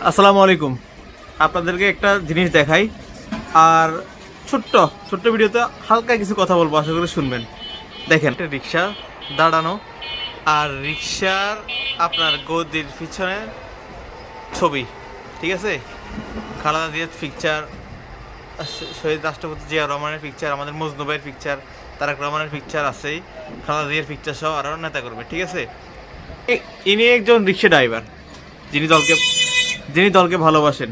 আসসালামু আলাইকুম। আপনাদেরকে একটা জিনিস দেখাই আর ছোট্ট ছোট্ট ভিডিওতে হালকা কিছু কথা বলবো, আশা করি শুনবেন। দেখেন, একটা রিক্সা দাঁড়ানো আর রিক্সার আপনার গদির পিছনে ছবি, ঠিক আছে? খালেদা জিয়ার পিকচার, শহীদ রাষ্ট্রপতি জিয়া রহমানের পিকচার, আমাদের মজনু ভাইয়ের পিকচার, তারেক রহমানের পিকচার আছেই, খালেদা জিয়ার পিকচার সহ আরও নেতা করবে, ঠিক আছে? ইনি একজন রিক্সা ড্রাইভার যিনি দলকে ভালোবাসেন।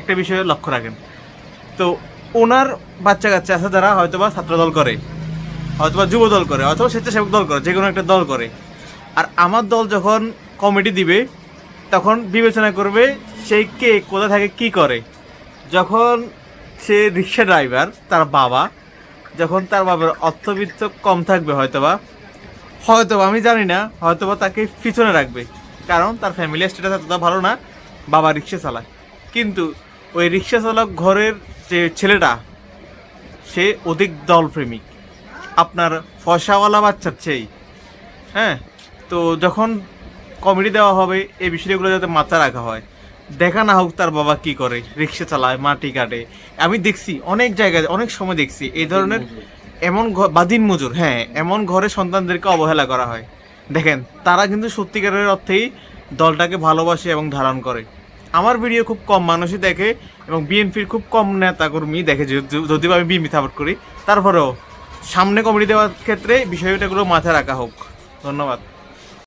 একটা বিষয়ে লক্ষ্য রাখেন। তো ওনার বাচ্চা কাচ্চা আছে যারা হয়তোবা ছাত্র দল করে, হয়তোবা যুব দল করে, অথবা স্বেচ্ছাসেবক দল করে, যে কোনো একটা দল করে। আর আমার দল যখন কমিটি দিবে তখন বিবেচনা করবে সেই কে কোথা থেকে কি করে। যখন সে রিক্সা ড্রাইভার, তার বাবা, যখন তার বাবার অর্থবিত্ত কম থাকবে হয়তোবা আমি জানি না, হয়তোবা তাকে পিছনে রাখবে, কারণ তার ফ্যামিলি স্ট্যাটাস এতটা ভালো না, বাবা রিক্সা চালায়। কিন্তু ওই রিক্সা চালক ঘরের যে ছেলেটা, সে অধিক দলপ্রেমিক, আপনার ফয়সাওয়ালা বাচ্চার চেয়েই। হ্যাঁ, তো যখন কমিটি দেওয়া হবে এই বিষয়গুলো যাতে মাথায় রাখা হয়, দেখা না হোক তার বাবা কি করে, রিক্সা চালায়, মাটি কাটে। আমি দেখছি অনেক জায়গায়, অনেক সময় দেখছি এই ধরনের এমন বাদিন মজুর, হ্যাঁ, এমন ঘরে সন্তানদেরকে অবহেলা করা হয়। দেখেন, তারা কিন্তু সত্যিকারের অর্থেই দলটাকে ভালোবাসে এবং ধারণ করে। আমার ভিডিও খুব কম মানুষই দেখে এবং বিএনপির খুব কম নেতাকর্মী দেখে, যদিও আমি বিএনপি সাপোর্ট করি। তারপরেও সামনে কমিটি দেওয়ার ক্ষেত্রে বিষয়টাগুলো মাথায় রাখা হোক। ধন্যবাদ।